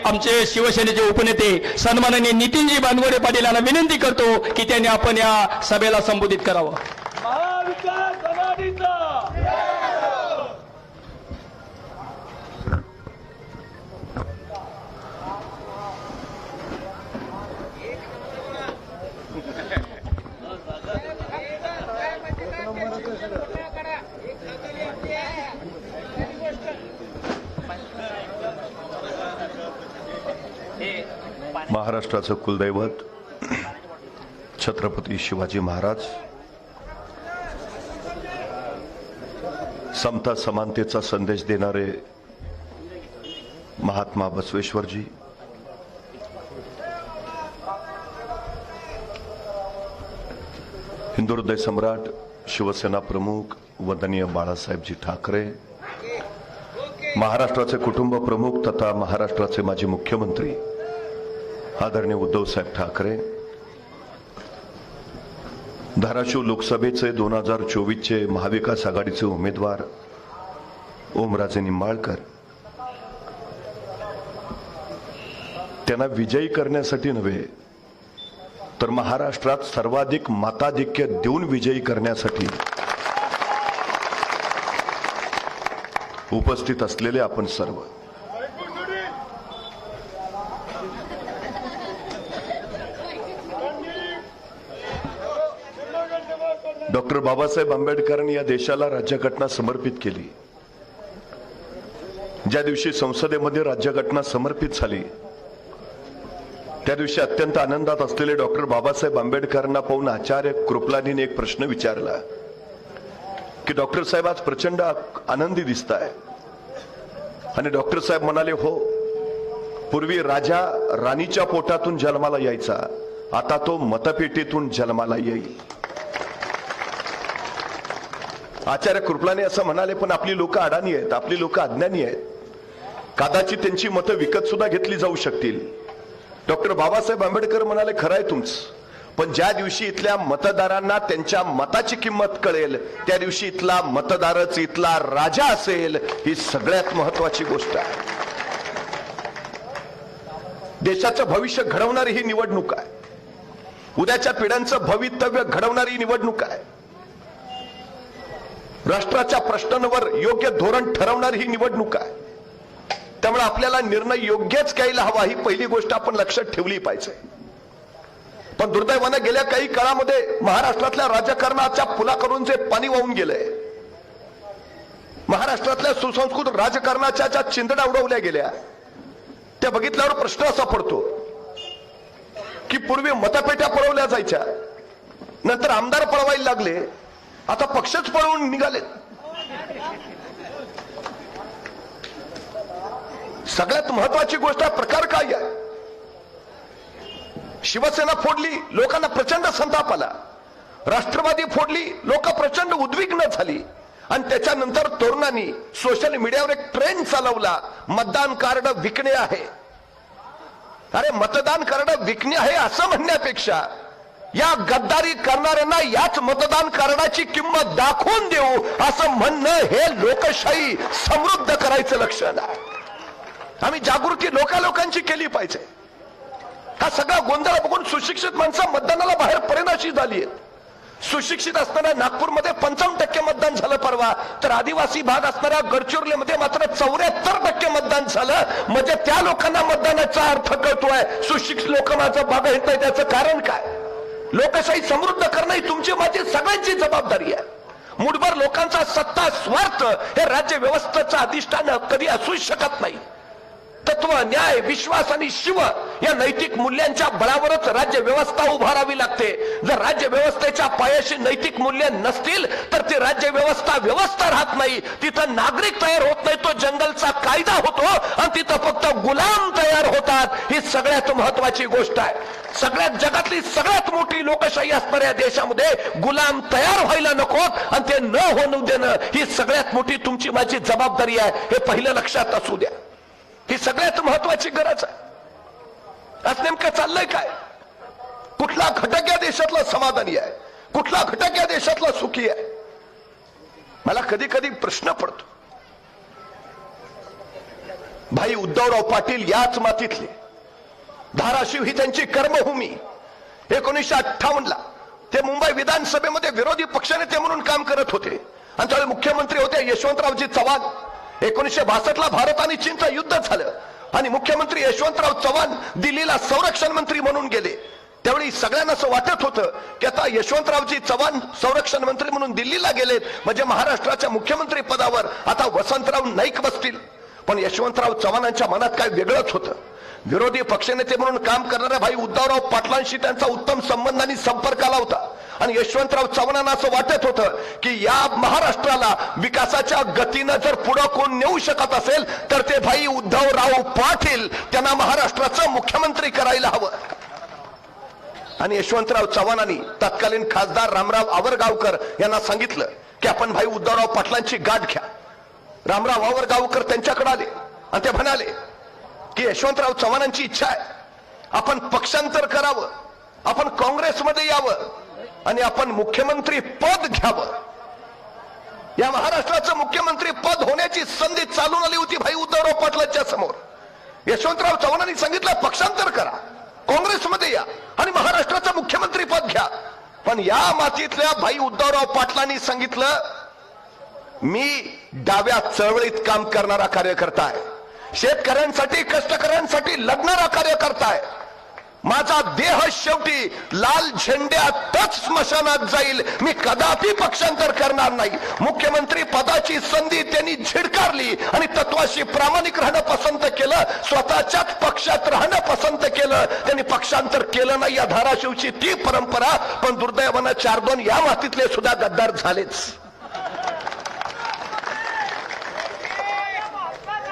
आमचे शिवसेनेचे उपनेते सन्माननीय नितीनजी बानगोडे पाटील यांना विनंती करतो की त्यांनी आपण या सभेला संबोधित करावं. महाविकास आघाडीचा महाराष्ट्राचं कुलदैवत छत्रपती शिवाजी महाराज, समता समानतेचा संदेश देणारे महात्मा बसवेश्वरजी, हिंदू हृदय सम्राट शिवसेना प्रमुख वंदनीय बाळासाहेबजी ठाकरे, महाराष्ट्राचे कुटुंब प्रमुख तथा महाराष्ट्राचे माजी मुख्यमंत्री आदरणीय उद्धवसाहेब ठाकरे, धाराशिव लोकसभेचे 2024चे महाविकास आघाडीचे उमेदवार ओमराजे निंबाळकर, त्यांना विजयी करण्यासाठी नव्हे तर महाराष्ट्रात सर्वाधिक मताधिक्य देऊन विजयी करण्यासाठी उपस्थित असलेले आपण सर्व, डॉक्टर बाबासाहेब आंबेडकरांनी या देशाला राज्यघटना समर्पित केली. ज्या दिवशी संसदेमध्ये राज्यघटना समर्पित झाली त्या दिवशी अत्यंत आनंदात असलेले डॉक्टर बाबासाहेब आंबेडकरांना पाहून आचार्य कृपलानीने एक प्रश्न विचारला की डॉक्टर साहेब आज प्रचंड आनंदी दिसताय. आणि डॉक्टर साहेब म्हणाले, हो, पूर्वी राजा राणीच्या पोटातून जन्माला यायचा, आता तो मतपेटीतून जन्माला येईल. आचार्य कृपलानी असं म्हणाले, पण आपली लोक अडाणी आहेत, आपली लोक अज्ञानी आहेत, कदाचित त्यांची मतं विकत सुद्धा घेतली जाऊ शकतील. डॉक्टर बाबासाहेब आंबेडकर म्हणाले, खरं आहे तुमचं, पण ज्या दिवशी इथल्या मतदारांना त्यांच्या मताची किंमत कळेल त्या दिवशी इथला मतदारच इथला राजा असेल. ही सगळ्यात महत्वाची गोष्ट आहे. देशाचं भविष्य घडवणारी ही निवडणूक आहे. उद्याच्या पिढ्यांचं भवितव्य घडवणारी निवडणूक आहे. राष्ट्राच्या प्रश्नांवर योग्य धोरण ठरवणारी ही निवडणूक आहे. त्यामुळे आपल्याला निर्णय योग्यच घ्यायला हवा, ही पहिली गोष्ट आपण लक्षात ठेवली पाहिजे. पण दुर्दैवाने गेल्या काही काळामध्ये महाराष्ट्रातल्या राजकारणाच्या पुलाकडून जे पाणी वाहून गेलंय, महाराष्ट्रातल्या सुसंस्कृत राजकारणाच्या ज्या चिंधड्या उडवल्या गेल्या, त्या बघितल्यावर प्रश्न असा पडतो की पूर्वी मतपेट्या पळवल्या जायच्या, नंतर आमदार पळवायला लागले, आता पक्षच पळवून निघाले. सगळ्यात महत्वाची गोष्ट प्रकार काय आहे? शिवसेना फोडली, लोकांना प्रचंड संताप आला. राष्ट्रवादी फोडली, लोक प्रचंड उद्विग्न झाली. आणि त्याच्यानंतर तरुणांनी सोशल मीडियावर एक ट्रेंड चालवला, मतदान कार्ड विकणे आहे. अरे, मतदान कार्ड विकणे आहे असं म्हणण्यापेक्षा या गद्दारी करणाऱ्यांना याच मतदान कार्डाची किंमत दाखवून देऊ असं म्हणणं हे लोकशाही समृद्ध करायचं लक्षण आहे. आम्ही जागृती लोकांची केली पाहिजे. हा सगळा गोंधळ बघून सुशिक्षित माणसं मतदानाला बाहेर पडेनाशी झाली आहेत. सुशिक्षित असणाऱ्या नागपूरमध्ये 55% मतदान झालं परवा, तर आदिवासी भाग असणाऱ्या गडचिरोलीमध्ये मात्र 74% मतदान झालं. म्हणजे त्या लोकांना मतदानाचा अर्थ कळतोय, सुशिक्षित लोक माझं भाग येत नाही. त्याचं कारण काय? लोकशाही समृद्ध करणं ही तुमची माझी सगळ्यांची जबाबदारी आहे. मुठभर लोकांचा सत्ता स्वार्थ हे राज्य व्यवस्थेचं अधिष्ठान कधी असू शकत नाही. तत्व, न्याय, विश्वास आणि शिव या नैतिक मूल्यांच्या बळावरच राज्य व्यवस्था उभारावी लागते. जर राज्य व्यवस्थेच्या पायाशी नैतिक मूल्य नसतील तर ती राज्य व्यवस्था राहत नाही. तिथं नागरिक तयार होत नाही, तो जंगलचा कायदा होतो आणि तिथं फक्त गुलाम तयार होतात. ही सगळ्यात महत्वाची गोष्ट आहे. सगळ्यात जगातली सगळ्यात मोठी लोकशाही असणाऱ्या देशामध्ये गुलाम तयार व्हायला नकोत आणि ते न होऊ देणं ही सगळ्यात मोठी तुमची माझी जबाबदारी आहे. हे पहिलं लक्षात असू द्या. ही सगळ्यात महत्वाची गरज आहे. आज नेमकं चाललंय काय? कुठला घटक या देशातला समाधानी आहे? कुठला घटक या देशातला सुखी आहे? मला कधी कधी प्रश्न पडतो. भाई उद्धवराव पाटील याच मातीतले. धाराशिव ही त्यांची कर्मभूमी. 1958 ला ते मुंबई विधानसभेमध्ये विरोधी पक्षनेते म्हणून काम करत होते आणि त्यावेळी मुख्यमंत्री होते यशवंतरावजी चव्हाण. 1962 ला भारत आणि चीनचं युद्ध झालं आणि मुख्यमंत्री यशवंतराव चव्हाण दिल्लीला संरक्षण मंत्री म्हणून गेले. त्यावेळी सगळ्यांना असं वाटत होतं की आता यशवंतरावजी चव्हाण संरक्षण मंत्री म्हणून दिल्लीला गेलेत म्हणजे महाराष्ट्राच्या मुख्यमंत्री पदावर आता वसंतराव नाईक बसतील. पण यशवंतराव चव्हाणांच्या मनात काय वेगळंच होतं. विरोधी पक्षनेते म्हणून काम करणाऱ्या भाई उद्धवराव पाटलांशी त्यांचा उत्तम संबंध आणि संपर्क आला होता आणि यशवंतराव चव्हाणांना असं वाटत होतं की या महाराष्ट्राला विकासाच्या गतीनं जर पुढे कोण नेऊ शकत असेल तर ते भाई उद्धवराव पाटील त्यांना महाराष्ट्राचं मुख्यमंत्री करायला हवं. आणि यशवंतराव चव्हाणांनी तत्कालीन खासदार रामराव आवरगावकर यांना सांगितलं की आपण भाई उद्धवराव पाटलांची गाठ घ्या. रामराव आवरगावकर त्यांच्याकडे आले आणि ते म्हणाले की यशवंतराव चव्हाणांची इच्छा आहे आपण पक्षांतर करावं, आपण काँग्रेसमध्ये यावं आणि आपण मुख्यमंत्री पद घ्यावं. या महाराष्ट्राचं मुख्यमंत्री पद होण्याची संधी चालून आली होती भाई उद्धवराव पाटलांच्या समोर. यशवंतराव चव्हाणांनी सांगितलं पक्षांतर करा, काँग्रेसमध्ये या आणि महाराष्ट्राचं मुख्यमंत्री पद घ्या. पण या मातीतल्या भाई उद्धवराव पाटलांनी सांगितलं मी डाव्या चळवळीत काम करणारा कार्यकर्ता आहे, शेतकऱ्यांसाठी कष्टकऱ्यांसाठी लढणारा कार्यकर्ता आहे. माझा देह शेवटी लाल झेंड्यातच स्मशानात जाईल, मी कदापि पक्षांतर करणार नाही. मुख्यमंत्री पदाची संधी त्यांनी झिडकारली आणि तत्वाशी प्रामाणिक राहणं पसंत केलं, स्वतःच्याच पक्षात राहणं पसंत केलं. त्यांनी पक्षांतर केलं नाही. या धाराशिवची ती परंपरा. पण दुर्दैवानं 4-2 या मातीतले सुद्धा गद्दार झालेच.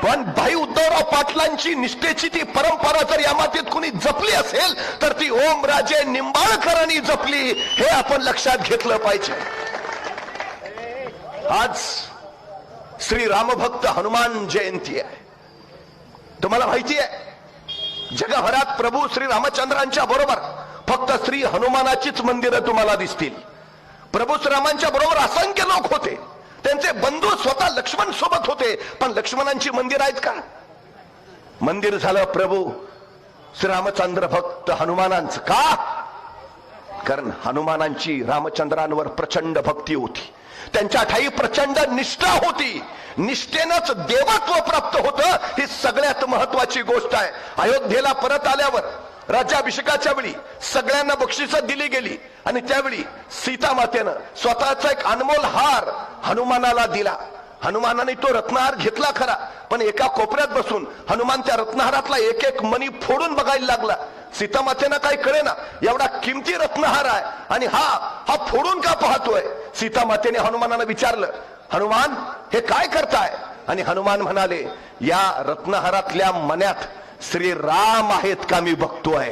पण भाई उद्धवराव पाटलांची निष्ठेची ती परंपरा जर या मातीत कुणी जपली असेल तर ती ओमराजे निंबाळकरांनी जपली, हे आपण लक्षात घेतलं पाहिजे. आज श्री रामभक्त हनुमान जयंती आहे. तुम्हाला माहिती आहे जगभरात प्रभू श्री रामचंद्रांच्या बरोबर फक्त श्री हनुमानाचीच मंदिरं तुम्हाला दिसतील. प्रभू श्रीरामांच्या बरोबर असंख्य लोक होते, त्यांचे बंधू स्वतः लक्ष्मण सोबत होते. पण लक्ष्मणांची मंदिर आहेत का? मंदिर झालं प्रभू श्रीरामचंद्र भक्त हनुमानांचं. का? कारण हनुमानांची रामचंद्रांवर प्रचंड भक्ती होती, त्यांच्या ठाई प्रचंड निष्ठा होती. निष्ठेनंच देवत्व प्राप्त होतं, ही सगळ्यात महत्वाची गोष्ट आहे. अयोध्येला परत आल्यावर राज्याभिषेकाच्या वेळी सगळ्यांना बक्षिसं दिली गेली आणि त्यावेळी सीता मातेनं स्वतःचा एक अनमोल हार हनुमानाला दिला. हनुमानाने तो रत्नहार घेतला खरा, पण एका कोपऱ्यात बसून हनुमान त्या रत्नहारातला एक एक मणी फोडून बघायला लागला. सीता मातेनं काय कळेना, एवढा किमती रत्नहार आहे आणि हा फोडून का पाहतोय. सीता मातेने हनुमानाला विचारलं हनुमान हे काय करताय? आणि हनुमान म्हणाले या रत्नहारातल्या मण्यात श्री राम आहेत का मी बघतोय,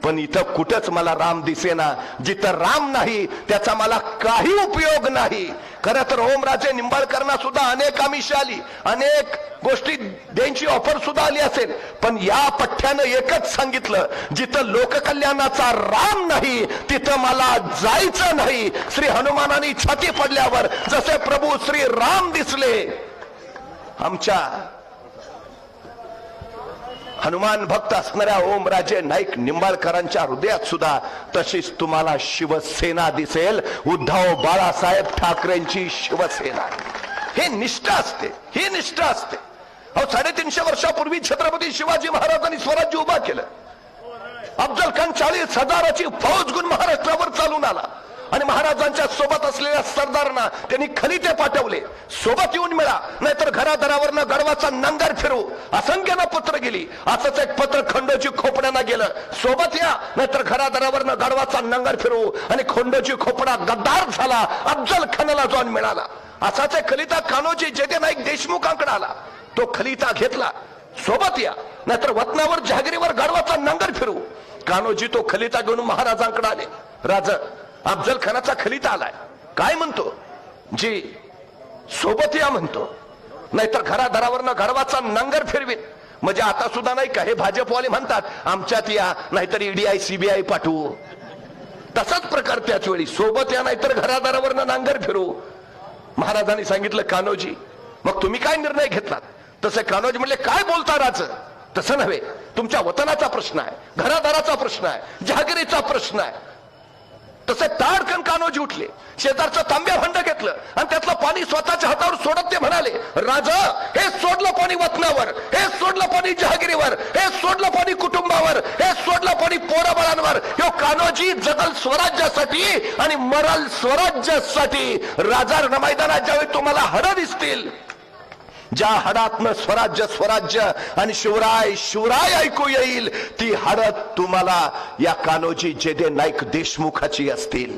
पण इथं कुठंच मला राम दिसेना. जिथं राम नाही त्याचा मला काही उपयोग नाही. खरं तर ओमराजे निंबाळकरांना सुद्धा अनेक आमिष आली, अनेक गोष्टी द्यायची ऑफर सुद्धा आली असेल, पण या पठ्ठ्यानं एकच सांगितलं जिथं लोककल्याणाचा राम नाही तिथं मला जायचं नाही. श्री हनुमानाने छाती पडल्यावर जसे प्रभू श्री राम दिसले आमच्या हनुमान भक्त असणाऱ्या ओमराजे नाईक निंबाळकरांच्या हृदयात सुद्धा तशीच तुम्हाला शिवसेना दिसेल. उद्धव बाळासाहेब ठाकरेंची शिवसेना. हे निष्ठा असते, ही निष्ठा असते. 350 वर्षापूर्वी छत्रपती शिवाजी महाराजांनी स्वराज्य उभा केलं. अफजल खान 40,000ची फौज घेऊन महाराष्ट्रावर चालून आला आणि महाराजांच्या सोबत असलेल्या सरदारांना त्यांनी खलिते पाठवले, सोबत येऊन मिळा नाहीतर घरादारावरनं गडवाचा नांगर फिरवू. असंख्यानं पत्र गेली. असंच एक पत्र खंडोजी खोपड्यांना गेलं, सोबत या नाहीतर घरादारावरनं गडवाचा नांगर फिरवू. आणि खंडोजी खोपडा गद्दार झाला, अफजल खानाला जाऊन मिळाला. असाच एक खलिता कान्होजी जेते नाईक देशमुखांकडे आला, तो खलिता घेतला, सोबत या नाहीतर वतनावर जहागिरीवर गडवाचा नांगर फिरवू. कान्होजी तो खलिता घेऊन महाराजांकडे आले. राजा अफजल खानाचा खलिता आलाय, काय म्हणतो? जी सोबत या म्हणतो, नाहीतर घरादारावरनं गडवाचा नांगर फिरवीन. म्हणजे आता सुद्धा नाही का हे भाजपवाले म्हणतात आमच्यात या नाहीतर ईडीआय सीबीआय पाठवू. तसाच प्रकार त्याच वेळी सोबत या नाहीतर घरादारावरनं नांगर फिरवू. महाराजांनी सांगितलं कान्होजी मग तुम्ही काय निर्णय घेतलात? तसे कान्होजी म्हणले काय बोलता राज, तसं नव्हे, तुमच्या वतनाचा प्रश्न आहे, घरादाराचा प्रश्न आहे, जहागिरीचा प्रश्न आहे. तसे ताडकन कान्होजी उठले, शेजारचं तांब्या भांड घेतलं आणि त्यातलं पाणी स्वतःच्या हातावर सोडत ते म्हणाले, राजा हे सोडलं पाणी वतनावर, हे सोडलं पाणी जहागिरीवर, हे सोडलं पाणी कुटुंबावर, हे सोडलं पाणी पोराबाळांवर. ह्यो कान्होजी जगल स्वराज्यासाठी आणि मरल स्वराज्यासाठी. राजा मैदानात ज्यावेळी तुम्हाला हाडं दिसतील, ज्या हाडातनं स्वराज्य स्वराज्य आणि शिवराय शिवराय ऐकू येईल, ती हाडत तुम्हाला या कान्होजी जेदे नाईक देशमुखाची असतील.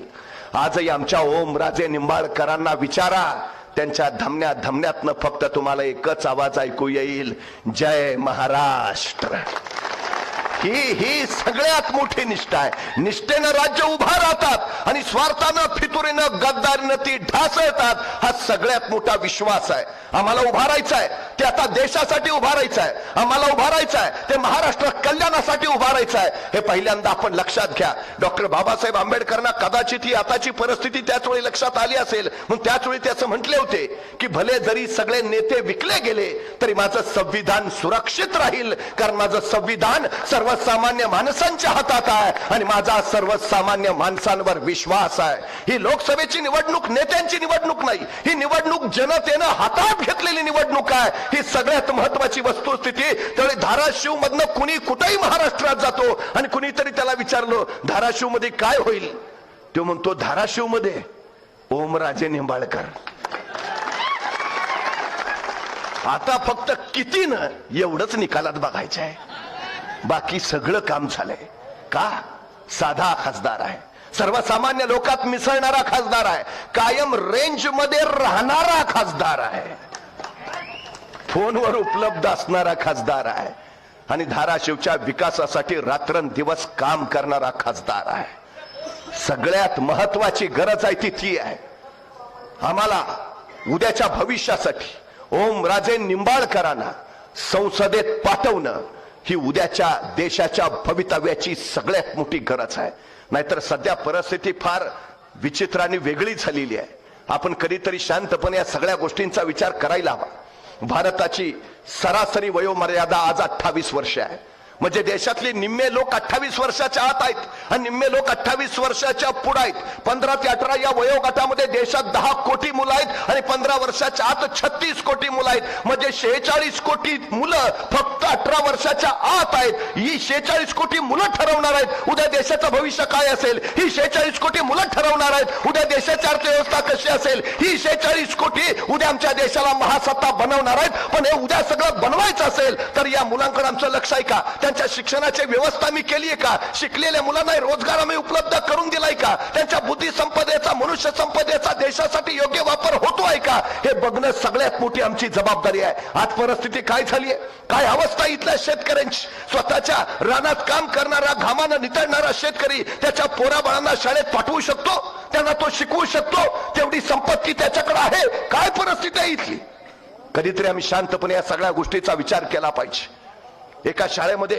आजही आमच्या ओमराजे निंबाळकरांना विचारा, त्यांच्या धमन्या धमन्यातनं फक्त तुम्हाला एकच आवाज ऐकू येईल, जय महाराष्ट्र. ही सगळ्यात मोठी निष्ठा आहे. निष्ठेनं राज्य उभा राहतात आणि स्वार्थानं फितुरीनं गद्दारीनं ती ढासळतात. हा सगळ्यात मोठा विश्वास आहे. आम्हाला उभा राहायचं आहे ते आता देशासाठी उभा राहायचं आहे. आम्हाला उभा राहायचं आहे ते महाराष्ट्र कल्याणासाठी उभा राहायचं आहे. हे पहिल्यांदा आपण लक्षात घ्या. डॉक्टर बाबासाहेब आंबेडकरांना कदाचित ही आताची परिस्थिती त्याच वेळी लक्षात आली असेल, म्हणून त्याच वेळी ते असं म्हटले होते की भले जरी सगळे नेते विकले गेले तरी माझं संविधान सुरक्षित राहील, कारण माझं संविधान सर्वसामान्य माणसांच्या हातात आहे आणि माझा सर्वसामान्य माणसांवर विश्वास आहे. ही लोकसभेची निवडणूक नेत्यांची निवडणूक नाही, ही निवडणूक जनतेनं हातात घेतलेली निवडणूक आहे. ही सगळ्यात महत्वाची वस्तुस्थिती. त्यावेळी धाराशिव मधनं कुणी कुठेही महाराष्ट्रात जातो आणि कुणीतरी त्याला विचारलं धाराशिव मध्ये काय होईल, तो म्हणतो धाराशिव मध्ये ओमराजे निंबाळकर. आता फक्त कितीनं एवढंच निकालात बघायचं आहे, बाकी सगळं काम झालंय. का? साधा खासदार आहे, सर्वसामान्य लोकात मिसळणारा खासदार आहे, कायम रेंज मध्ये राहणारा खासदार आहे, फोनवर उपलब्ध असणारा खासदार आहे आणि धाराशिवच्या विकासासाठी रात्रंदिवस काम करणारा खासदार आहे. सगळ्यात महत्वाची गरज आहे ती आहे आम्हाला उद्याच्या भविष्यासाठी ओमराजे निंबाळकरांना संसदेत पाठवणं. ही उद्याच्या देशाच्या भवितव्याची सगळ्यात मोठी गरज आहे. नाहीतर सध्या परिस्थिती फार विचित्राने वेगळी झालेली आहे. आपण कधीतरी शांतपणे या सगळ्या गोष्टींचा विचार करायला हवा. भारताची सरासरी वयोमर्यादा आज 28 वर्ष आहे. म्हणजे देशातले निम्मे लोक 28 वर्षाच्या आत आहेत आणि निम्मे लोक 28 वर्षाच्या पुढे आहेत. 15 ते 18 या वयोगटामध्ये देशात 10 कोटी मुलं आहेत आणि 15 वर्षाच्या आत 36 कोटी मुलं आहेत. म्हणजे 46 कोटी मुलं फक्त 18 वर्षाच्या आत आहेत. ही 46 कोटी मुलं ठरवणार आहेत उद्या देशाचं भविष्य काय असेल. ही 46 कोटी मुलं ठरवणार आहेत उद्या देशाची अर्थव्यवस्था कशी असेल. ही 46 कोटी उद्या आमच्या देशाला महासत्ता बनवणार आहेत. पण हे उद्या सगळं बनवायचं असेल तर या मुलांकडे आमचं लक्ष आहे का? त्यांच्या शिक्षणाची व्यवस्था मी केली आहे का? शिकलेल्या मुलांना रोजगार आम्ही उपलब्ध करून दिलाय का? त्यांच्या बुद्धी संपदेचा मनुष्य संपदेचा देशासाठी योग्य वापर होतो आहे का? हे बघणं सगळ्यात मोठी आमची जबाबदारी आहे. आज परिस्थिती काय झाली आहे, काय अवस्था इथल्या शेतकऱ्यांची. स्वतःच्या रानात काम करणारा घामानं नितळणारा शेतकरी त्याच्या पोराबाळांना शाळेत पाठवू शकतो, त्यांना तो शिकवू शकतो, तेवढी संपत्ती त्याच्याकडे आहे. काय परिस्थिती आहे इथली? कधीतरी आम्ही शांतपणे या सगळ्या गोष्टीचा विचार केला पाहिजे. एका शाळेमध्ये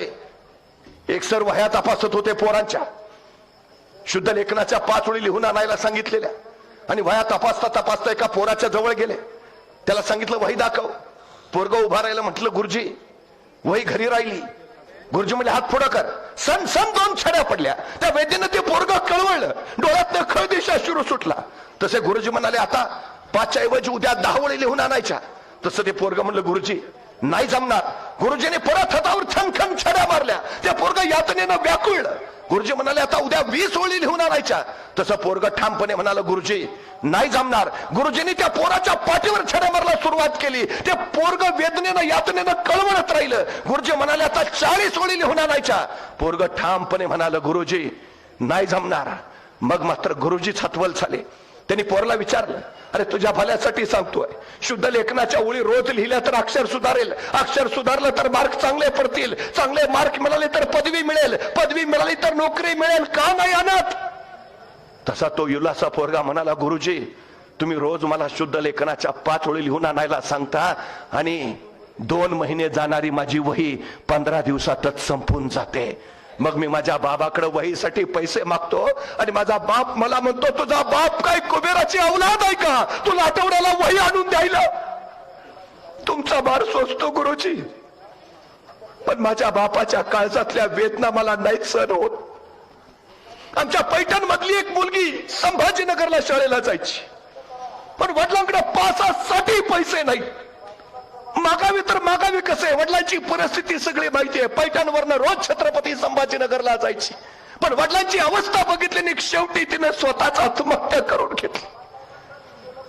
एक सर वह्या तपासत होते पोरांच्या. शुद्ध लेखनाच्या 5 ओळी लिहून आणायला सांगितलेल्या आणि वह्या तपासता तपासता एका पोराच्या जवळ गेले. त्याला सांगितलं वही दाखव. पोरग उभा राहिलं. म्हटलं गुरुजी वही घरी राहिली. गुरुजी म्हणजे हात पुढं कर. सन 2 छड्या पडल्या. त्या वेदीनं ते पोरग कळवळलं. डोळ्यातनं खळदिशा शिरू सुटला. तसे गुरुजी म्हणाले आता 5च्या ऐवजी उद्या 10 ओळी लिहून आणायच्या. तसं ते पोरग म्हणलं गुरुजी नाही जमणार. गुरुजीने परत हातावर छमछम छड्या मारल्या. त्या पोरग यातनेनं व्याकुळलं. गुरुजी म्हणाले आता उद्या 20 ओळी लिहून आणायच्या. तसं पोरग ठामपणे म्हणाल गुरुजी नाही जमणार. गुरुजींनी त्या पोराच्या पाठीवर छड्या मारायला सुरुवात केली. ते पोरग वेदनेनं यातनेनं कळवळत राहिलं. गुरुजी म्हणाले आता 40 ओळी लिहून आणायच्या. पोरग ठामपणे म्हणाल गुरुजी नाही जमणार. मग मात्र गुरुजीच हतवल झाले. त्यांनी पोरला विचारलं अरे तुझ्या भल्यासाठी सांगतोय, शुद्ध लेखनाच्या ओळी रोज लिहिल्या तर अक्षर सुधारेल, अक्षर सुधारलं तर मार्क चांगले पडतील, चांगले मार्क मिळाले तर पदवी मिळेल, पदवी मिळाली तर नोकरी मिळेल, का नाही आणत? तसा तो युलासा पोरगा म्हणाला गुरुजी तुम्ही रोज मला शुद्ध लेखनाच्या 5 ओळी लिहून आणायला सांगता आणि 2 महिने जाणारी माझी वही 15 दिवसातच संपून जाते. मग मी माझ्या बाबाकडे वहीसाठी पैसे मागतो आणि माझा बाप मला म्हणतो तुझा बाप काय कुबेराची औलाद आहे का तुला आठवड्याला वही आणून द्यायला? तुमचा भार सोसतो गुरुजी, पण माझ्या बापाच्या काळजातल्या वेदना मला नाही सहन होत. आमच्या पैठण मधली एक मुलगी संभाजीनगरला शाळेला जायची, पण वडिलांकडे पासासाठी पैसे नाही. मागावी तर मागावी कसे, वडिलांची परिस्थिती सगळी माहिती आहे. पैठणवरनं रोज छत्रपती संभाजीनगरला जायची, पण वडिलांची अवस्था बघितली आणि शेवटी तिने स्वतःच आत्महत्या करून घेतली.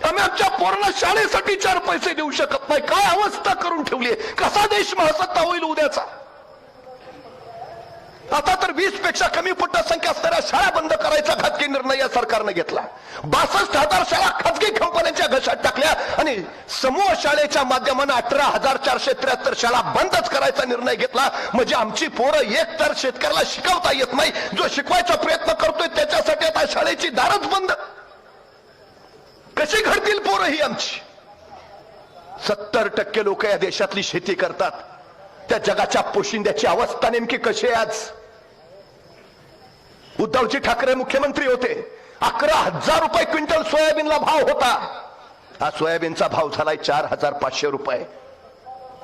आम्ही आमच्या पोराला शाळेसाठी 4 पैसे देऊ शकत नाही. काय अवस्था करून ठेवली, कसा देश महासत्ता होईल उद्याचा. आता तर 20 पेक्षा कमी संख्या असणाऱ्या शाळा बंद करायचा घातकी निर्णय या सरकारने घेतला. 62,000 शाळा खाजगी कंपन्यांच्या घशात टाकल्या आणि समूह शाळेच्या माध्यमाने 18,473 शाळा बंदच करायचा निर्णय घेतला. म्हणजे आमची पोरं एक तर शेतकऱ्याला शिकवता येत नाही, जो शिकवायचा प्रयत्न करतोय त्याच्यासाठी आता शाळेची दारच बंद. कशी घडतील पोरं ही आमची. 70% लोक या देशातली शेती करतात. त्या जगाच्या पोशिंद्याची अवस्था नेमकी कशी आहे आज. उद्धवजी ठाकरे मुख्यमंत्री होते, 11,000 रुपये क्विंटल सोयाबीनला भाव होता. हा सोयाबीनचा भाव झालाय 4,500 रुपये.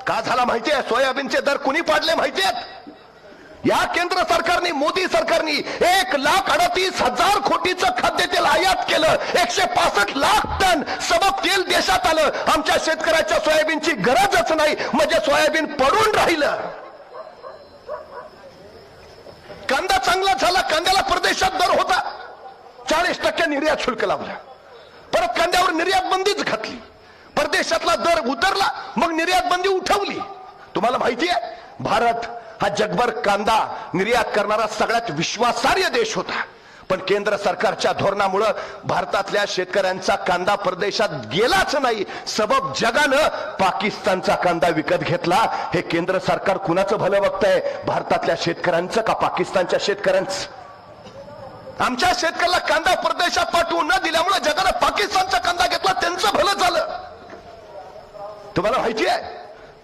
का झाला माहितीये? सोयाबीनचे दर कुणी पाडले माहितीयेत? या केंद्र सरकारने, मोदी सरकारने 1,38,000 कोटीचं खाद्यतेल आयात केलं. 165 लाख टन सबक तेल देशात आलं. आमच्या शेतकऱ्याच्या सोयाबीनची गरजच नाही, म्हणजे सोयाबीन पडून राहिलं. कांदा चांगला झाला, कांद्याला परदेशात दर होता, 40% निर्यात शुल्क लावला. परत कांद्यावर निर्यात बंदीच घातली. परदेशातला दर उतरला, मग निर्यात बंदी उठवली. तुम्हाला माहिती आहे, भारत हा जगभर कांदा निर्यात करणारा सगळ्यात विश्वासार्ह देश होता. पण केंद्र सरकारच्या धोरणामुळे भारतातल्या शेतकऱ्यांचा कांदा परदेशात गेलाच नाही. सबब जगानं पाकिस्तानचा कांदा विकत घेतला. हे केंद्र सरकार कुणाचं भलं बघतंय, भारतातल्या शेतकऱ्यांचं का पाकिस्तानच्या शेतकऱ्यांचं? आमच्या शेतकऱ्याला कांदा परदेशात पाठवून न दिल्यामुळे जगानं पाकिस्तानचा कांदा घेतला, त्यांचं भलं झालं. तुम्हाला माहिती आहे,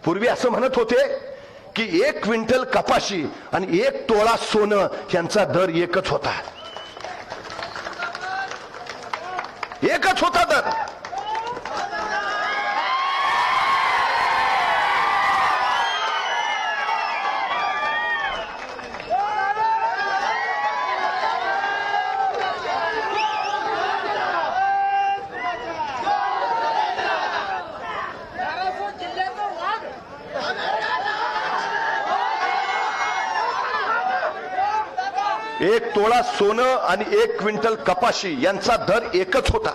पूर्वी असं म्हणत होते की 1 क्विंटल कपाशी आणि 1 तोळा सोनं यांचा दर एकच होता. एकच होता दर. एक तोळा सोनं आणि 1 क्विंटल कपाशी यांचा दर एकच होता.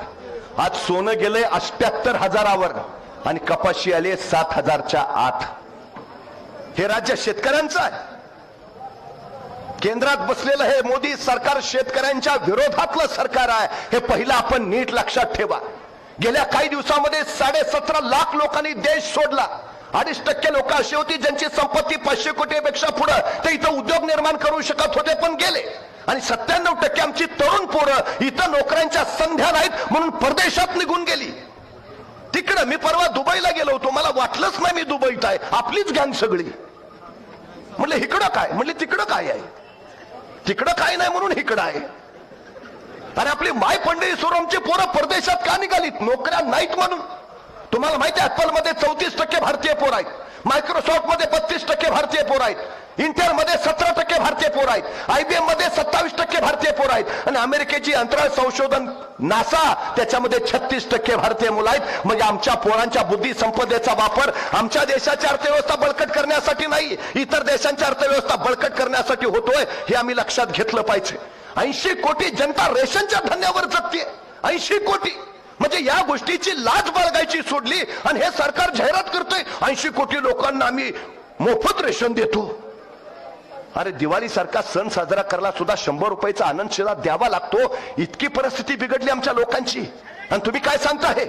आज सोनं गेलंय 78,000वर आणि कपाशी आली 7,000च्या आत. हे राज्य शेतकऱ्यांचं आहे. केंद्रात बसलेलं हे मोदी सरकार शेतकऱ्यांच्या विरोधातलं सरकार आहे. हे पहिलं आपण नीट लक्षात ठेवा. गेल्या काही दिवसामध्ये 17.5 लाख लोकांनी देश सोडला. 2.5% लोक अशी होती ज्यांची संपत्ती 500 कोटीपेक्षा पुढे, ते इथं उद्योग निर्माण करू शकत होते पण गेले. आणि 97% आमची तरुण पोरं इथं नोकऱ्यांच्या संध्या नाहीत म्हणून परदेशात निघून गेली. तिकडं मी परवा दुबईला गेलो होतो, मला वाटलंच नाही मी दुबईत आहे. आपलीच गँग सगळी. म्हणले इकडं काय, म्हणले तिकडं काय आहे. तिकडं काय नाही म्हणून इकडं आहे. अरे आपली माय पंढरी सुरमची पोरं परदेशात का निघालीत? नोकऱ्या नाहीत म्हणून. तुम्हाला माहिती आहे, ऍपल मध्ये 34% भारतीय पोर आहेत, मायक्रोसॉफ्ट मध्ये 32% भारतीय पोर आहेत, इंटेल मध्ये 17% भारतीय पोर आहेत, IBM मध्ये 27% भारतीय पोर आहेत, आणि अमेरिकेची अंतराळ संशोधन नासा त्याच्यामध्ये 36% भारतीय मुलं आहेत. म्हणजे आमच्या पोरांच्या बुद्धी संपदेचा वापर आमच्या देशाची अर्थव्यवस्था बळकट करण्यासाठी नाही, इतर देशांची अर्थव्यवस्था बळकट करण्यासाठी होतोय. हे आम्ही लक्षात घेतलं पाहिजे. 80 कोटी जनता रेशनच्या धान्यावर जगते. 80 कोटी. म्हणजे या गोष्टीची लाज बाळगायची सोडली आणि हे सरकार जाहिरात करतोय 80 कोटी लोकांना आम्ही मोफत रेशन देतो. अरे दिवाळी सारखा सण साजरा करायला सुद्धा 100 रुपयाचा आनंद शिधा द्यावा लागतो. इतकी परिस्थिती बिघडली आमच्या लोकांची, आणि तुम्ही काय सांगता? हे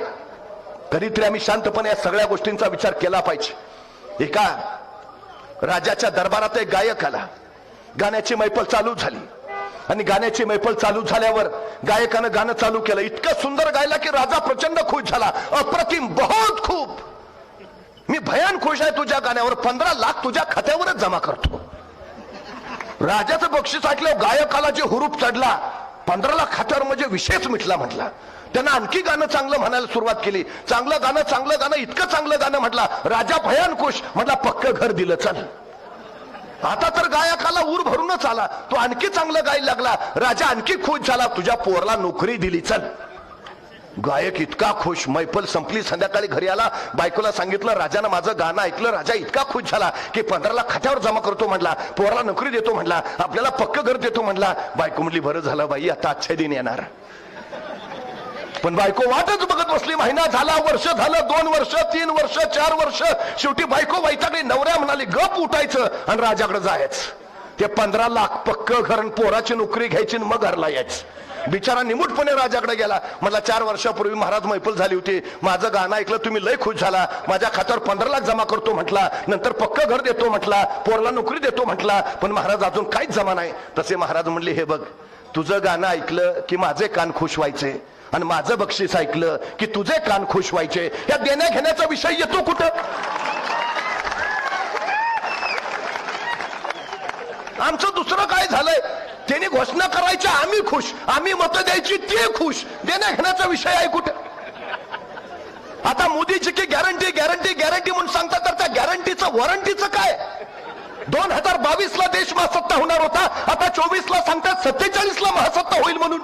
कधीतरी आम्ही शांतपणे या सगळ्या गोष्टींचा विचार केला पाहिजे. एका राजाच्या दरबारात एक गायक आला. गाण्याची मैफल चालू झाली आणि गाण्याची मैफल चालू झाल्यावर गायकानं गाणं चालू केलं. इतकं सुंदर गायला की राजा प्रचंड खुश झाला. अप्रतिम, बहुत खूप, मी भयान खुश आहे तुझ्या गाण्यावर, 15 लाख तुझ्या खात्यावरच जमा करतो. राजाचं बक्षीस ऐकलं, गायकाला जे हुरूप चढला 15 लाख खात्यावर म्हणजे विषयच मिटला म्हटला. त्यांना आणखी गाणं चांगलं म्हणायला सुरुवात केली. चांगलं गाणं इतकं चांगलं गाणं म्हटला, राजा भयान खुश म्हटला, पक्क घर दिलं चल. आता तर गायकाला ऊर भरूनच आला, तो आणखी चांगलं गायला लागला, राजा आणखी खुश झाला, तुझ्या पोरला नोकरी दिली चल. गायक इतका खुश, मैफल संपली, संध्याकाळी घरी आला, बायकोला सांगितलं राजानं माझं गाणं ऐकलं, राजा इतका खुश झाला की 15 लाख खात्यावर जमा करतो म्हटला, पोराला नोकरी देतो म्हटला, आपल्याला पक्क घर देतो म्हटला. बायको म्हटली बरं झालं बाई, आता अच्छे दिन येणार. पण बायको वाटच बघत बसली. महिना झाला, वर्ष झालं, 2 वर्ष, 3 वर्ष, 4 वर्ष, शेवटी बायको वैतागली. नवऱ्या म्हणाली गप उठायचं आणि राजाकडे जायचं. ते 15 लाख पक्क घर आणि पोराची नोकरी घ्यायची मग घरला यायचं. बिचारा निमूटपणे राजाकडे गेला, म्हटला 4 वर्षापूर्वी महाराज मैफल झाली होती, माझं गाणं ऐकलं, तुम्ही लय खुश झाला, माझ्या खात्यावर 15 लाख जमा करतो म्हटला, नंतर पक्क घर देतो म्हटला, पोरला नोकरी देतो म्हटला, पण महाराज अजून काहीच जमा नाही. तसे महाराज म्हणले हे बघ, तुझं गाणं ऐकलं की माझे कान खुश व्हायचे आणि माझं बक्षीस ऐकलं की तुझे कान खुश व्हायचे. या देण्या घेण्याचा विषय येतो कुठं? आमचं दुसरं काय झालंय, त्यांनी घोषणा करायच्या आम्ही खुश, आम्ही मतं द्यायची ते खुश, देण्या घेण्याचा विषय आहे कुठे? आता मोदीची की गॅरंटी गॅरंटी गॅरंटी म्हणून सांगतात, तर त्या गॅरंटीचं वॉरंटीचं काय? 2022ला देश महासत्ता होणार होता, आता 24ला सांगतात 47ला महासत्ता होईल म्हणून.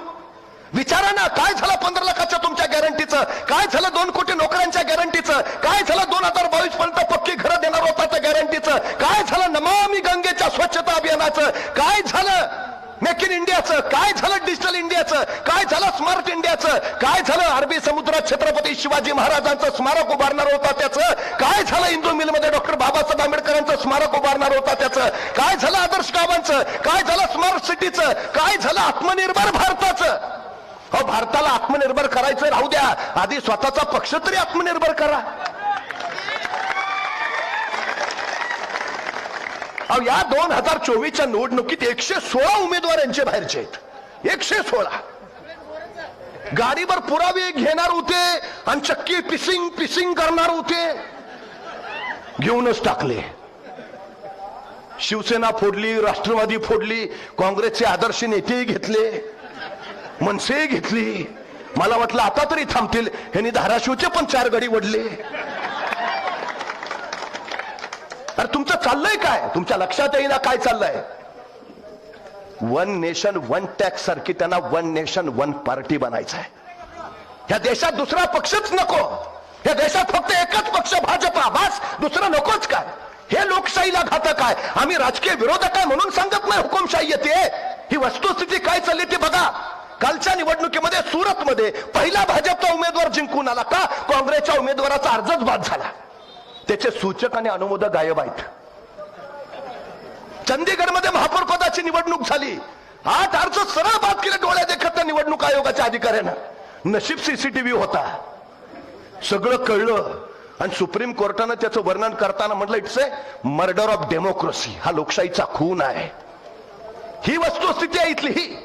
विचारा ना, काय झालं 15 लाखाच्या तुमच्या गॅरंटीचं, काय झालं 2 कोटी नोकऱ्यांच्या गॅरंटीचं, काय झालं 2022 पर्यंत पक्की घरं देणार होता त्या गॅरंटीचं, काय झालं नमामि गंगेच्या स्वच्छता अभियानाचं, काय झालं मेक इन इंडियाचं, काय झालं डिजिटल इंडियाचं, काय झालं स्मार्ट इंडियाचं, काय झालं अरबी समुद्रात छत्रपती शिवाजी महाराजांचं स्मारक उभारणार होता त्याचं, काय झालं इंदू मिलमध्ये डॉक्टर बाबासाहेब आंबेडकरांचं स्मारक उभारणार होता त्याचं, काय झालं आदर्श गावांचं, काय झालं स्मार्ट सिटीचं, काय झालं आत्मनिर्भर भारताचं. अहो, भारताला आत्मनिर्भर करायचं राहू द्या, आधी स्वतःचा पक्ष तरी आत्मनिर्भर करा. अहो, या 2024च्या निवडणुकीत 116 उमेदवार यांचे बाहेरचे आहेत. 116 गाडीवर पुरावे घेणार होते आणि चक्की पिसिंग करणार होते, घेऊनच टाकले. शिवसेना फोडली, राष्ट्रवादी फोडली, काँग्रेसचे आदर्श नेतेही घेतले, मनसे घेतली. मला वाटलं आता तरी थांबतील, ह्यांनी धाराशिवचे पण 4 गडी वडले. अरे तुमचं चाललंय काय? तुमच्या लक्षात येईना काय चाललंय? 1 नेशन 1 टॅक्स सारखी त्यांना 1 नेशन 1 पार्टी बनायचं आहे. ह्या देशात दुसरा पक्षच नको, या देशात फक्त एकच पक्ष भाजपा, बस, दुसरं नकोच काय? हे लोकशाहीला घातक आहे. आम्ही राजकीय विरोधक आहे म्हणून सांगत नाही हुकुमशाही येते. ही वस्तुस्थिती काय चालली ती बघा. कालच्या निवडणुकीमध्ये सुरतमध्ये पहिला भाजपचा उमेदवार जिंकून आला का? काँग्रेसच्या उमेदवाराचा अर्जच बाद झाला. त्याचे सूचक आणि अनुमोदक गायब आहेत. चंदीगडमध्ये महापौर पदाची निवडणूक झाली, 8 अर्ज सरळ बाद केले डोळ्या देखत त्या निवडणूक आयोगाच्या अधिकाऱ्यानं. नशीब सीसीटीव्ही होता, सगळं कळलं आणि सुप्रीम कोर्टानं त्याचं वर्णन करताना म्हटलं it's a murder of democracy, हा लोकशाहीचा खून आहे. ही वस्तुस्थिती आहे इथली. ही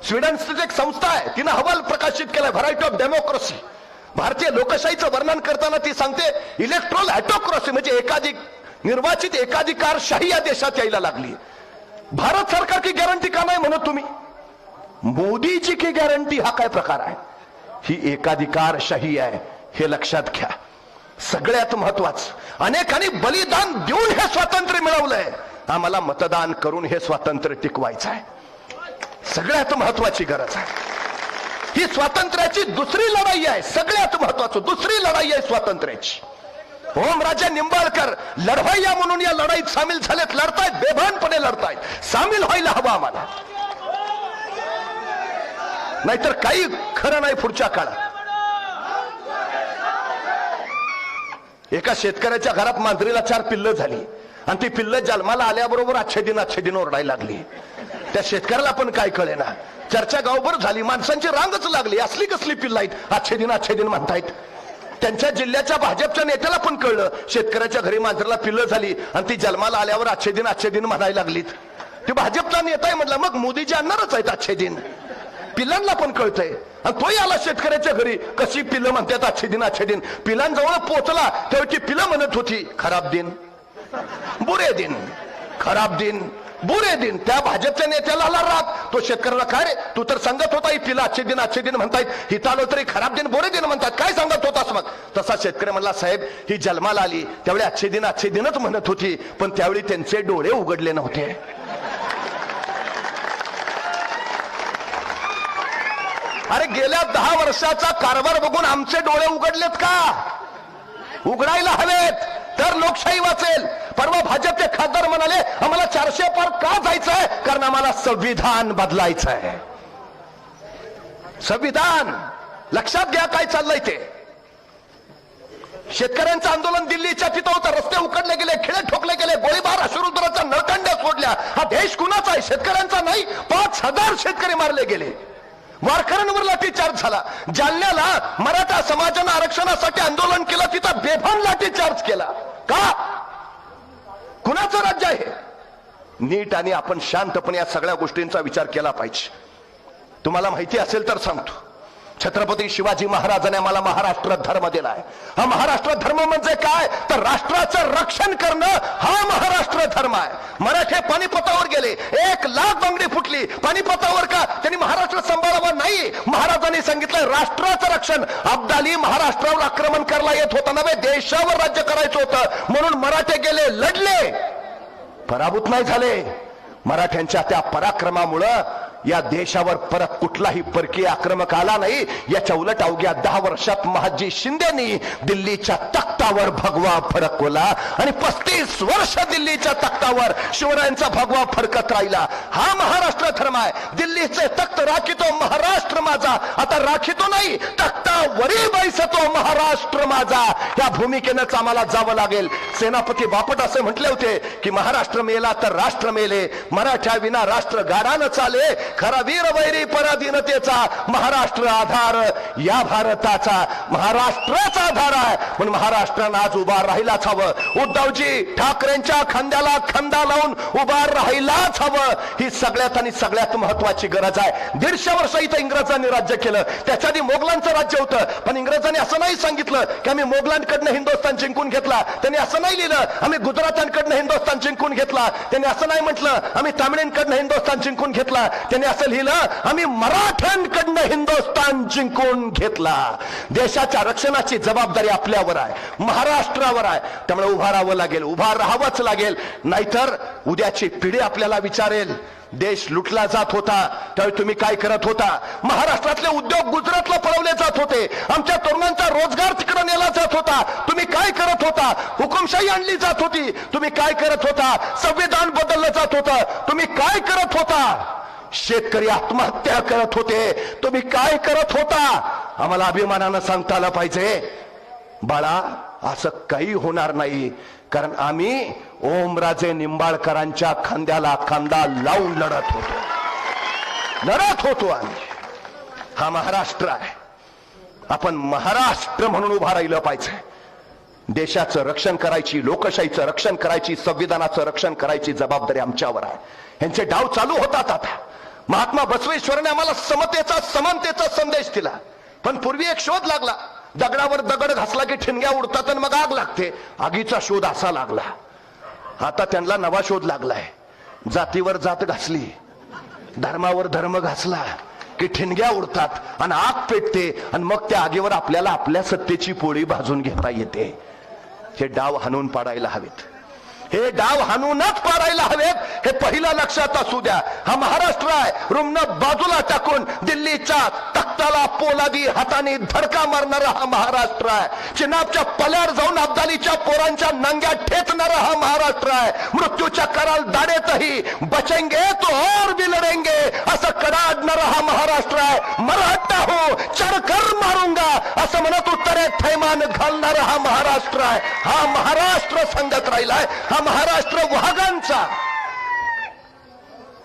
स्वीडनची एक संस्था आहे, तिनं अहवाल प्रकाशित केलाय व्हरायटी ऑफ डेमोक्रेसी. भारतीय लोकशाहीचं वर्णन करताना ती सांगते इलेक्ट्रोल ऑटोक्रॉसी म्हणजे निर्वाचित एकाधिकारशाही या देशात यायला लागली. भारत सरकार की गॅरंटी का नाही म्हणत तुम्ही? मोदीची की गॅरंटी हा काय प्रकार आहे? ही एकाधिकारशाही आहे, हे लक्षात घ्या. सगळ्यात महत्वाचं, अनेकांनी बलिदान देऊन हे स्वातंत्र्य मिळवलंय, आम्हाला मतदान करून हे स्वातंत्र्य टिकवायचं आहे. सगळ्यात महत्वाची गरज आहे ही. स्वातंत्र्याची दुसरी लढाई आहे, सगळ्यात महत्वाचं दुसरी लढाई आहे स्वातंत्र्याची. ओमराजे निंबाळकर लढवय्या म्हणून या लढाईत सामील झालेत, लढतायत, बेभानपणे लढतायत. सामील व्हायला हवं आम्हाला, नाहीतर काही खरं नाही पुढच्या काळात. एका शेतकऱ्याच्या घरात मांजरीला 4 पिल्लं झाली आणि ती पिल्लं जन्माला आल्याबरोबर अच्छे दिन ओरडायला लागली. त्या शेतकऱ्याला पण काय कळेना. चर्चा गावभर झाली, माणसांची रांगच लागली. असली कसली पिल्लं आहेत, अच्छे दिन म्हणतायत. त्यांच्या जिल्ह्याच्या भाजपच्या नेत्याला पण कळलं, शेतकऱ्याच्या घरी मांजरीला पिल्लं झाली आणि ती जन्माला आल्यावर अच्छे दिन म्हणायला लागलीत. ते भाजपचा नेता आहे म्हटलं, मग मोदीजी आणणारच आहेत अच्छे दिन. पिल्लांना पण कळतंय आणि तोही आला शेतकऱ्याच्या घरी, कशी पिल्लं म्हणतात अच्छे दिन. पिलांजवळ पोहोचला तेव्हा ती पिल्लं म्हणत होती खराब दिन, बुरे दिन, खराब दिन, बुरे दिन. त्या भाजपच्या नेत्याला आला राग. तो शेतकऱ्याला काय रे तू तर सांगत होता तिला अच्छे दिन म्हणतायत, हिथं आलो तरी खराब दिन बुरे दिन म्हणतात, काय सांगत होतास मग. तसा शेतकरी म्हणला साहेब ही जन्माला आली त्यावेळी अच्छे दिनच म्हणत होती, पण त्यावेळी त्यांचे डोळे उघडले नव्हते. अरे गेल्या 10 वर्षाचा कारभार बघून आमचे डोळे उघडलेत का? उघडायला हवेत तर लोकशाही वाचेल. परवा भाजपचे खासदार म्हणाले आम्हाला 400 पार का जायचंय, कारण आम्हाला संविधान बदलायचं आहे. संविधान लक्षात घ्या काय चाललंय ते. शेतकऱ्यांचं आंदोलन दिल्लीच्या तिथं होतं, रस्ते उकडले गेले, खिळे ठोकले गेले, गोळीबार अश्रुधुराच्या नळकांड्या सोडल्या. हा देश कुणाचा आहे? शेतकऱ्यांचा नाही. 5000 शेतकरी मारले गेले, वारकऱ्यांवर लाठीचार्ज झाला. जालन्याला मराठा समाजानं आरक्षणासाठी आंदोलन केलं, तिथं बेभान लाठीचार्ज केला. का? कुणाचं राज्य आहे? नीट आणि आपण शांतपणे या सगळ्या गोष्टींचा विचार केला पाहिजे. तुम्हाला माहिती असेल तर सांगतो, छत्रपती शिवाजी महाराजांनी आम्हाला महाराष्ट्र धर्म दिलाय. हा महाराष्ट्र धर्म म्हणजे काय तर राष्ट्राचं रक्षण करणं हा महाराष्ट्र धर्म आहे. मराठे पानिपतावर गेले, 1 लाख बांगडी फुटली. पानिपतावर का? त्यांनी महाराष्ट्र सांभाळावं नाही. महाराजांनी सांगितलं राष्ट्राचं रक्षण. अब्दाली महाराष्ट्रावर आक्रमण करायला येत होता नव्हे, देशावर राज्य करायचं होतं, म्हणून मराठे गेले, लढले, पराभूत नाही झाले. मराठ्यांच्या त्या पराक्रमामुळं या देशावर परत कुठलाही परकीय आक्रमक आला नाही. याच्या उलट अवघ्या 10 वर्षात महाजी शिंदेनी दिल्लीच्या तख्तावर भगवा फडकवला आणि 35 वर्ष दिल्लीच्या तख्तावर शिवरायांचा भगवा फडकत राहिला. हा महाराष्ट्र धर्म आहे. दिल्लीचे तख्त राखितो महाराष्ट्र माझा, आता राखितो नाही तख्तावरी बैसतो महाराष्ट्र माझा. या भूमिकेनंच आम्हाला जावं लागेल. सेनापती बापट असे म्हटले होते की महाराष्ट्र मेला तर राष्ट्र मेले, मराठ्या विना राष्ट्र गाडानं चाले. खरा वीर वैरी पराधीनतेचा महाराष्ट्र आधार या भारताचा, महाराष्ट्राचा आधार आहे. पण महाराष्ट्रानं आज उभा राहिलाच हवं. उद्धवजी ठाकरेंच्या खांद्याला खांदा लावून उभा राहिलाच हवं. ही सगळ्यात आणि सगळ्यात महत्वाची गरज आहे. 150 वर्ष इथं इंग्रजांनी राज्य केलं, त्याच्या आधी मोगलांचं राज्य होतं. पण इंग्रजांनी असं नाही सांगितलं की आम्ही मोगलांकडनं हिंदुस्थान जिंकून घेतला. त्यांनी असं नाही लिहिलं आम्ही गुजरातांकडनं हिंदुस्थान जिंकून घेतला. त्यांनी असं नाही म्हटलं आम्ही तामिळींकडनं हिंदुस्थान जिंकून घेतला. त्यांनी असं लिहिलं आम्ही मराठ्यांकडनं हिंदुस्थान जिंकून घेतला. देशाच्या रक्षणाची जबाबदारी आपल्यावर आहे, महाराष्ट्रावर आहे. त्यामुळे उभा राहावं लागेल, उभा राहावंच लागेल. नाहीतर उद्याची पिढी आपल्याला विचारेल देश लुटला जात होता त्यावेळी तुम्ही काय करत होता. महाराष्ट्रातले उद्योग गुजरातला पळवले जात होते, आमच्या तरुणांचा रोजगार तिकडे नेला जात होता, तुम्ही काय करत होता. हुकुमशाही आणली जात होती, तुम्ही काय करत होता. संविधान बदललं जात होतं, तुम्ही काय करत होता. शेतकरी आत्महत्या करत होते, तुम्ही काय करत होता. आम्हाला अभिमानानं सांगता आलं पाहिजे बाळा असं काही होणार नाही, कारण आम्ही ओमराजे निंबाळकरांच्या खांद्याला खांदा लावून लढत होतो आम्ही. हा महाराष्ट्र आहे, आपण महाराष्ट्र म्हणून उभा राहिलं पाहिजे. देशाचं रक्षण करायची, लोकशाहीचं रक्षण करायची, संविधानाचं रक्षण करायची जबाबदारी आमच्यावर आहे. यांचे डाव चालू होतात. आता महात्मा बसवेश्वरांनी आम्हाला समतेचा समानतेचा संदेश दिला, पण पूर्वी एक शोध लागला. दगडावर दगड घासला की ठिणग्या उडतात आणि मग आग लागते. आगीचा शोध असा लागला. आता त्यांना नवा शोध लागलाय. जातीवर जात घासली, धर्मावर धर्म घासला की ठिणग्या उडतात आणि आग पेटते आणि मग त्या आगीवर आपल्याला आपल्या सत्तेची पोळी भाजून घेता येते. हे डाव हाणून पाडायला हवेत, हे डाव हाणूनच पाडायला हवेत. हे पहिला लक्षात असू द्या. हा महाराष्ट्र आहे, रुमणं बाजूला टाकून दिल्लीच्या तख्ताला पोलादी हाताने धडका मारणारा हा महाराष्ट्र आहे. चिनाबच्या पल्यावर जाऊन अब्दालीच्या पोरांच्या नांग्या ठेचणारा हा महाराष्ट्र आहे. मृत्यूच्या कराल दाडेतही बचेंगे तो और भी लढेंगे असं कडाडणारा हा महाराष्ट्र आहे. मराठा हो चढकर मारूंगा असं म्हणत उत्तरेत थैमान घालणारा हा महाराष्ट्र आहे. हा महाराष्ट्र सांगत राहिलाय. हा महाराष्ट्र वाघांचा.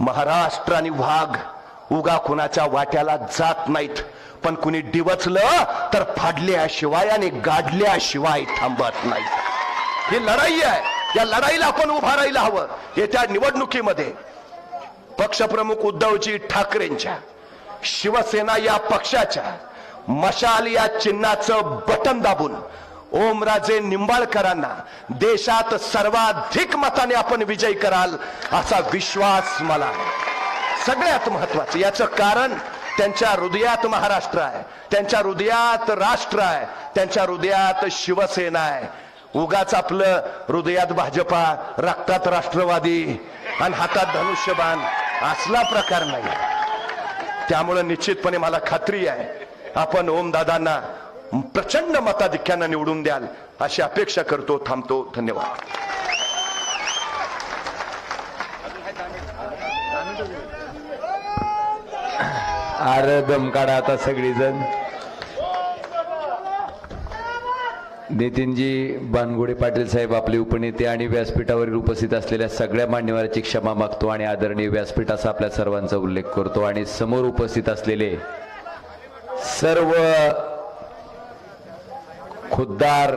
महाराष्ट्र आणि वाघ उगा कुणाच्या वाट्याला जात नाहीत, पण कुणी डिवचलं तर फाडल्याशिवाय आणि गाडल्याशिवाय थांबत नाही. ही लढाई आहे, या लढाईला आपण उभा राहायला हवं. येत्या निवडणुकीमध्ये पक्षप्रमुख उद्धवजी ठाकरेंच्या, शिवसेना या पक्षाच्या मशाल या चिन्हाचं बटन दाबून ओमराजे निंबाळकरांना देशात सर्वाधिक मताने आपण विजयी कराल असा विश्वास मला आहे. सगळ्यात महत्वाचं याचं कारण त्यांच्या हृदयात महाराष्ट्र आहे, त्यांच्या हृदयात राष्ट्र आहे, त्यांच्या हृदयात शिवसेना आहे. उगाच आपलं हृदयात भाजपा, रक्तात राष्ट्रवादी आणि हातात धनुष्यबाण असला प्रकार नाही. त्यामुळे निश्चितपणे मला खात्री आहे आपण ओमदादांना प्रचंड मताधिक्यानं निवडून द्याल अशी अपेक्षा करतो. थांबतो. धन्यवाद. अरे दम काढा आता सगळीजण. नितीनजी बानगुडे पाटील साहेब आपले उपनेते आणि व्यासपीठावरील उपस्थित असलेल्या सगळ्या मान्यवरांची क्षमा मागतो आणि आदरणीय व्यासपीठ असा आपल्या सर्वांचा उल्लेख करतो. आणि समोर उपस्थित असलेले सर्व खुद्दार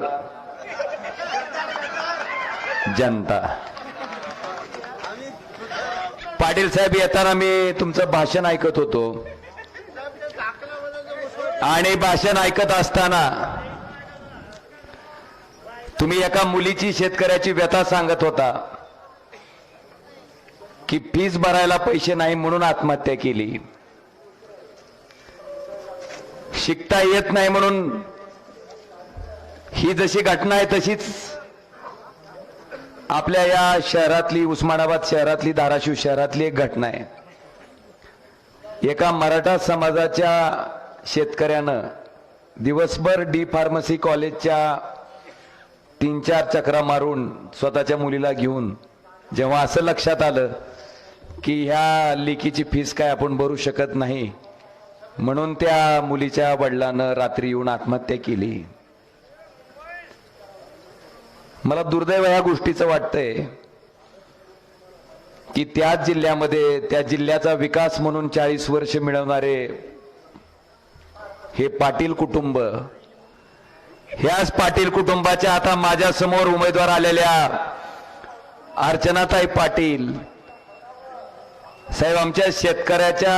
जनता. पाटील साहेब येताना मी तुमचं भाषण ऐकत होतो आणि भाषण ऐकत असताना तुम्ही एका मुलीची शेतकऱ्याची व्यथा सांगत होता की फीस भरायला पैसे नाही म्हणून आत्महत्या केली, शिकता येत नाही म्हणून. ही जशी घटना आहे तशीच आपल्या या शहरातली, उस्मानाबाद शहरातली, धाराशिव शहरातली एक घटना आहे. एका मराठा समाजाच्या शेतकऱ्यानं दिवसभर डी फार्मसी कॉलेजच्या 3-4 चक्रा मारून स्वतःच्या मुलीला घेऊन जेव्हा असं लक्षात आलं की ह्या लेकीची फीस काय आपण भरू शकत नाही, म्हणून त्या मुलीच्या वडिलांनं रात्री येऊन आत्महत्या केली. मला दुर्दैव या गोष्टीचं वाटतंय की त्याच जिल्ह्यामध्ये, त्या जिल्ह्याचा विकास म्हणून 40 वर्ष मिळवणारे हे पाटील कुटुंब, ह्याच पाटील कुटुंबाच्या आता माझ्या समोर उमेदवार आलेल्या अर्चनाताई पाटील साहेब, आमच्या शेतकऱ्याच्या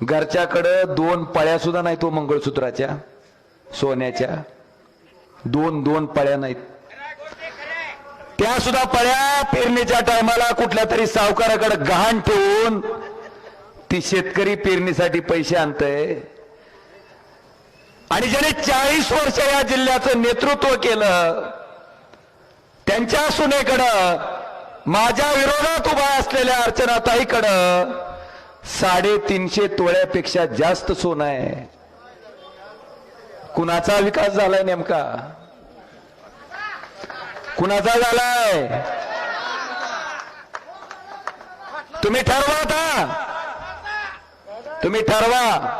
घरच्याकडं 2 पळ्या सुद्धा नाही, तो मंगळसूत्राच्या सोन्याच्या 2 पळ्या नाहीत. त्या सुद्धा पळ्या पेरणीच्या टायमाला कुठल्या तरी सावकाराकडे गहाण ठेवून ती शेतकरी पेरणीसाठी पैसे आणतंय. आणि ज्याने 40 वर्ष या जिल्ह्याचं नेतृत्व केलं, त्यांच्या सुनेकडं, माझ्या विरोधात उभा असलेल्या अर्चनाताईकडं 350 तोळ्यापेक्षा जास्त सोनं आहे. कुणाचा विकास झालाय नेमका? कुणाचा झालाय? तुम्ही ठरवा आता, तुम्ही ठरवा.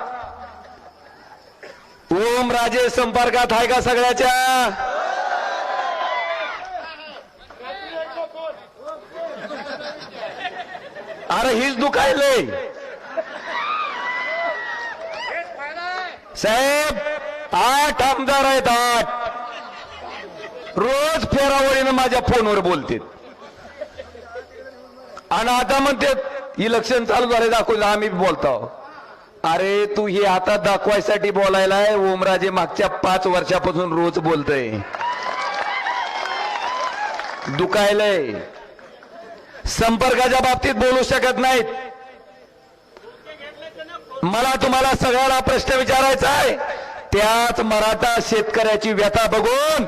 ओमराजे संपर्कात आहे का सगळ्याच्या? अरे हीच दुखायलंय साहेब. 8 आमदार आहेत, 8. रोज फेरावळीनं माझ्या फोनवर बोलतात आणि आता म्हणते इलेक्शन चालू झाले दाखवलं आम्ही बोलतो. अरे तू हे आता दाखवायसाठी बोलायलाय? ओमराजे मागच्या 5 वर्षापासून रोज बोलतय. दुखायलंय. संपर्काच्या बाबतीत बोलू शकत नाहीत. मला तुम्हाला सगळ्याला प्रश्न विचारायचा आहे. त्याच मराठा शेतकऱ्याची व्यथा बघून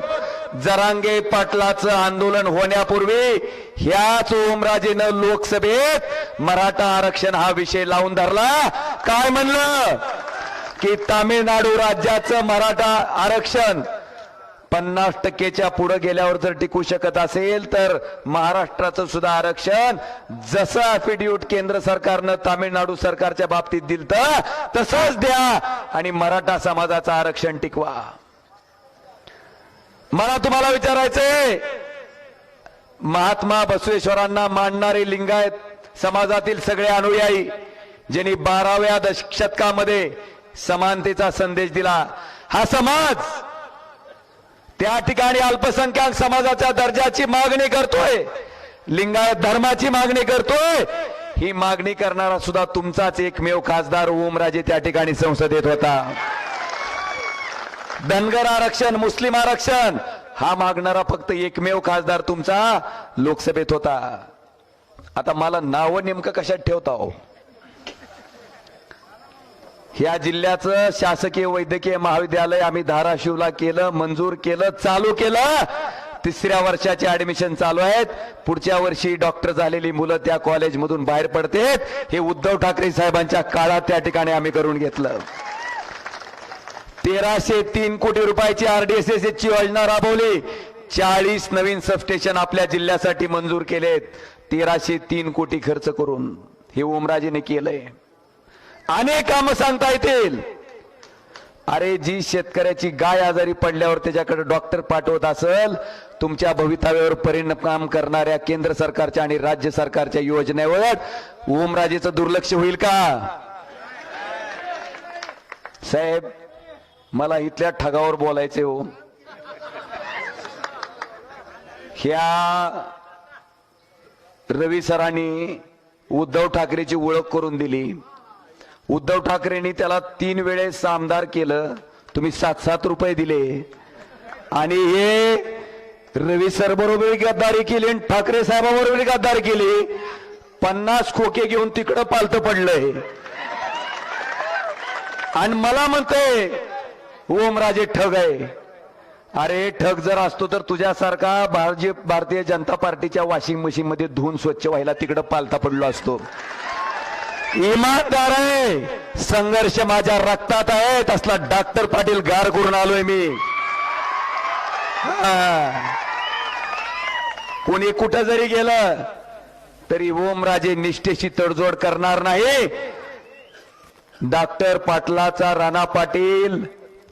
जरांगे पाटलाचं आंदोलन होण्यापूर्वी ह्याच ओमराजेनं लोकसभेत मराठा आरक्षण हा विषय लावून धरला. काय म्हणलं की तामिळनाडू राज्याचं मराठा आरक्षण 50% पुढे गेल्यावर जर टिकू शकत असेल तर महाराष्ट्राचं सुद्धा आरक्षण जसं अफिडेव्हिट केंद्र सरकारनं तामिळनाडू सरकारच्या बाबतीत दिलं तसंच द्या आणि मराठा समाजाचं आरक्षण टिकवा. मला तुम्हाला विचारायचंय, महात्मा बसवेश्वरांना मानणारे लिंगायत समाजातील सगळे अनुयायी ज्यांनी 12व्या शतकामध्ये समानतेचा संदेश दिला, हा समाज त्या ठिकाणी अल्पसंख्याक समाजाच्या दर्जाची मागणी करतोय, लिंगायत धर्माची मागणी करतोय. ही मागणी करणारा सुद्धा तुमचाच एकमेव खासदार ओमराजे त्या ठिकाणी संसदेत होता. धनगर आरक्षण, मुस्लिम आरक्षण हा मागणारा फक्त एकमेव खासदार तुमचा लोकसभेत होता. आता मला नाव नेमकं कशात ठेवता हो? ह्या जिल्ह्याचं शासकीय वैद्यकीय महाविद्यालय आम्ही धाराशिवला केलं, मंजूर केलं, चालू केलं. 3ऱ्या वर्षाचे ऍडमिशन चालू आहेत. पुढच्या वर्षी डॉक्टर झालेली मुलं त्या कॉलेजमधून बाहेर पडतेत. हे उद्धव ठाकरे साहेबांच्या काळात त्या ठिकाणी आम्ही करून घेतलं. 1303 कोटी रुपयाची RDSS ची योजना राबवली. 40 नवीन सबस्टेशन आपल्या जिल्ह्यासाठी मंजूर केलेत. 1303 कोटी खर्च करून हे ओमराजेने केलंय. अनेक कामं सांगता येतील. अरे जी शेतकऱ्याची गाय आजारी पडल्यावर त्याच्याकडे डॉक्टर पाठवत असेल, तुमच्या भवितव्यावर परिणाम करणाऱ्या केंद्र सरकारच्या आणि राज्य सरकारच्या योजनेवर ओमराजेचं दुर्लक्ष होईल का? साहेब, मला इथल्या ठगावर बोलायचे हो. ह्या रवी सरांनी उद्धव ठाकरेची ओळख करून दिली. उद्धव ठाकरेंनी त्याला 3 वेळेस आमदार केलं. तुम्ही 7-7 रुपये दिले आणि हे रवी सर बरोबर गद्दारी केली आणि ठाकरे साहेबाबरोबर गद्दारी केली. 50 खोके घेऊन तिकडं पालतं पडलंय आणि मला म्हणतोय ओमराजे ठग आहे. अरे ठग जर असतो तर तुझ्यासारखा भारतीय जनता पार्टीच्या वॉशिंग मशीन मध्ये धुवून स्वच्छ व्हायला तिकडं पालता पडलो असतो. इमानदार आहे, संघर्ष माझ्या रक्तात आहे. तसला डॉक्टर पाटील गार करून आलोय मी. कोणी कुठं जरी गेलं तरी ओमराजे निष्ठेशी तडजोड करणार नाही. डॉक्टर पाटलाचा राणा पाटील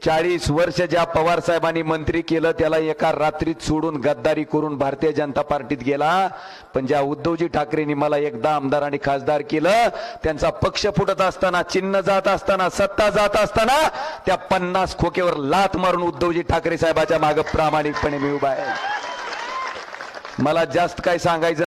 40 वर्ष ज्या पवार साहेबांनी मंत्री केलं त्याला एका रात्रीत सोडून गद्दारी करून भारतीय जनता पार्टीत गेला. पण ज्या उद्धवजी ठाकरेंनी मला एकदा आमदार आणि खासदार केलं, त्यांचा पक्ष फुटत असताना, चिन्ह जात असताना, सत्ता जात असताना त्या 50 खोकेवर लात मारून उद्धवजी ठाकरे साहेबाच्या मागे प्रामाणिकपणे मी उभा आहे. मला जास्त काय सांगायचं